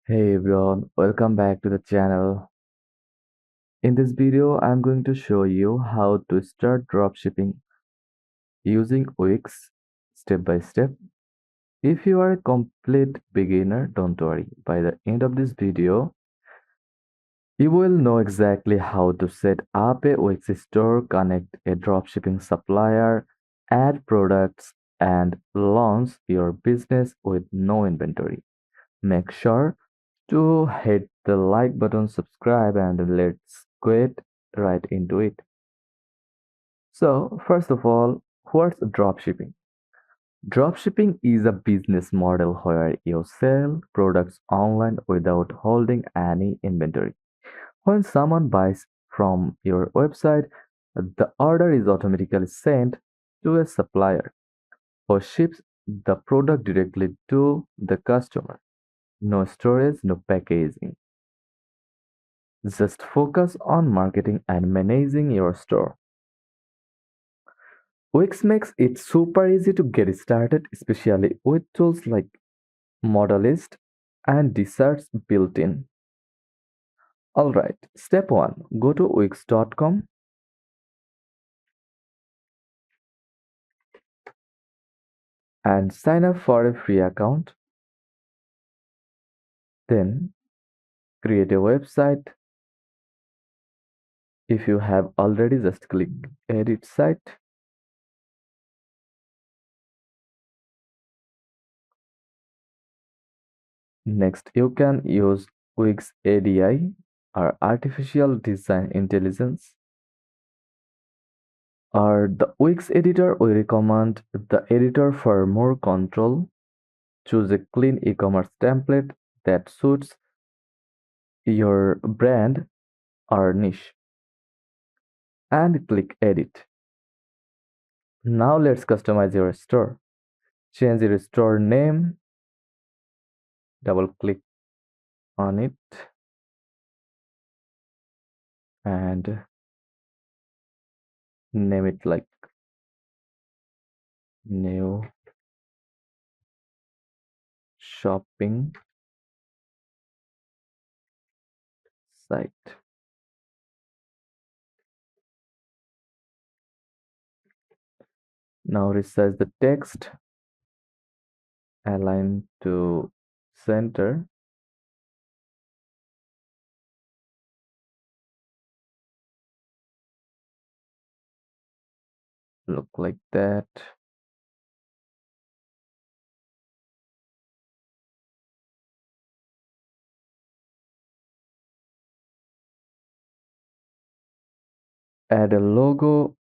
Hey everyone, welcome back to the channel. In this video, I'm going to show you how to start dropshipping using Wix step by step. If you are a complete beginner, don't worry. By the end of this video, you will know exactly how to set up a Wix store, connect a dropshipping supplier, add products, and launch your business with no inventory. Make sure to hit the like button, subscribe, and let's get right into it. So, first of all, what's dropshipping? Dropshipping is a business model where you sell products online without holding any inventory. When someone buys from your website, the order is automatically sent to a supplier who ships the product directly to the customer. No storage, no packaging. Just focus on marketing and managing your store. Wix makes it super easy to get started, especially with tools like Modalyst and desserts built in. Alright, step 1. Go to wix.com and sign up for a free account. Then create a website. If you have already, just click Edit Site. Next, you can use Wix ADI or Artificial Design Intelligence or the Wix editor. We recommend the editor for more control. Choose a clean e-commerce template that suits your brand or niche and click edit. Now let's customize your store. Change your store name, double click on it and name it like new shopping site. Now resize the text, align to center. Look like that. Add a logo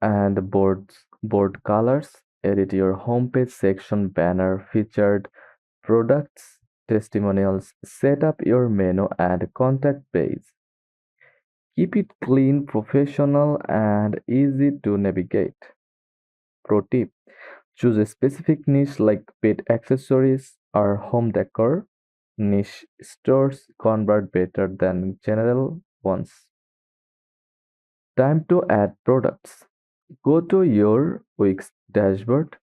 and board colors. Edit your homepage section, banner, featured products, testimonials. Set up your menu and contact page. Keep it clean, professional, and easy to navigate. Pro tip: choose a specific niche like pet accessories or home decor. Niche stores convert better than general ones. Time to add products. Go to your Wix dashboard,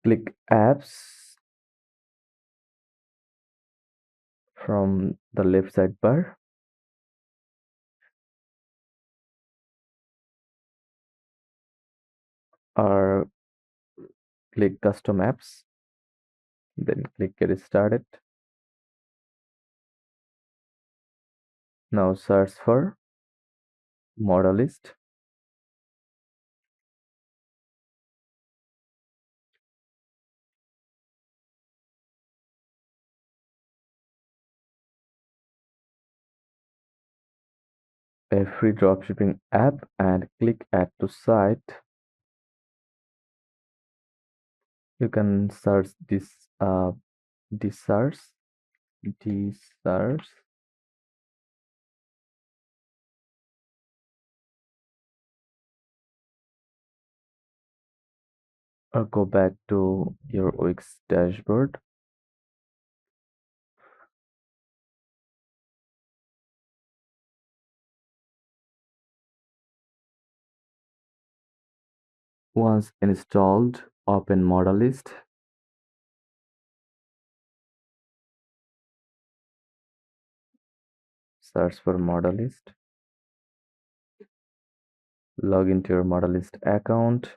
click Apps from the left sidebar, or click Custom Apps, then click Get Started. Now search for Modalyst. A free dropshipping app, and click Add to Site. You can search desserts, desserts, or go back to your Wix dashboard. Once installed, open Modalyst. Search for Modalyst. Log into your Modalyst account.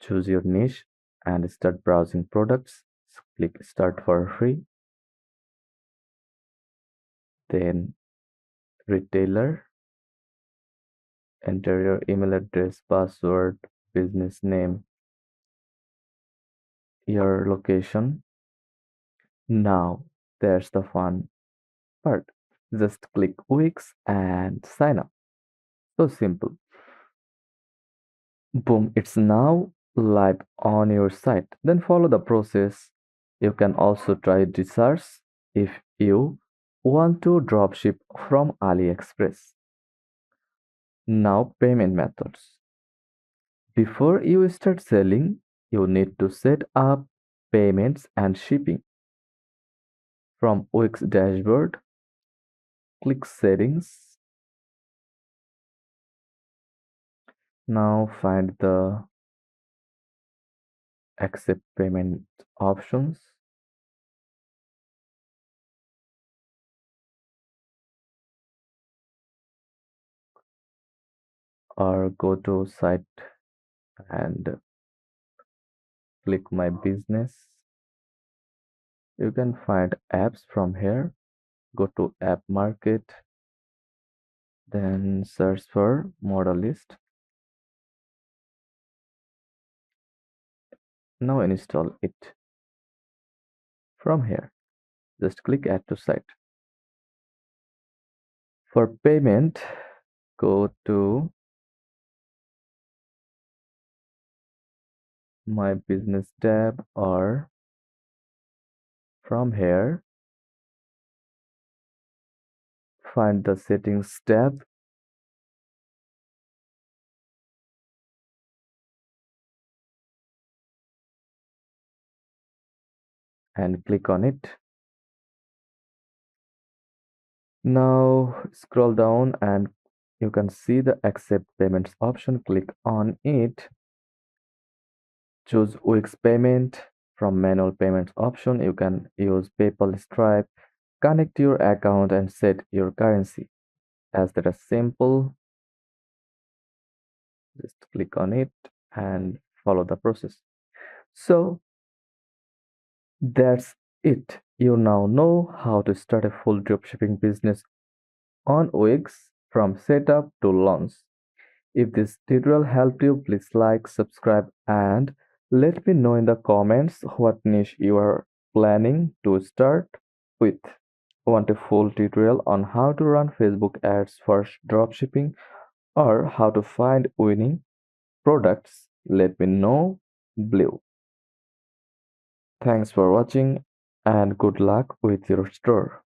Choose your niche and start browsing products. Click Start for free. Then Retailer. Enter your email address, password, business name, your location. Now, there's the fun part. Just click Wix and sign up. So simple. Boom, it's now live on your site. Then follow the process. You can also try research if you want to dropship from AliExpress. Now, payment methods. Before you start selling, you need to set up payments and shipping. From Wix dashboard, click Settings. Now find the Accept Payment options. Or go to site and click My Business. You can find apps from here. Go to App Market, then search for Modalyst. Now install it. From here, just click Add to Site. For payment, go to My Business tab, or from here, find the Settings tab and click on it. Now scroll down and you can see the Accept Payments option. Click on it. Choose Wix Payment. From Manual Payments option, you can use PayPal, Stripe. Connect your account and set your currency. As that is simple, just click on it and follow the process. So that's it. You now know how to start a full dropshipping business on Wix from setup to launch. If this tutorial helped you, please like, subscribe, and let me know in the comments what niche you are planning to start with. Want a full tutorial on how to run Facebook ads for dropshipping or how to find winning products? Let me know below. Thanks for watching and good luck with your store.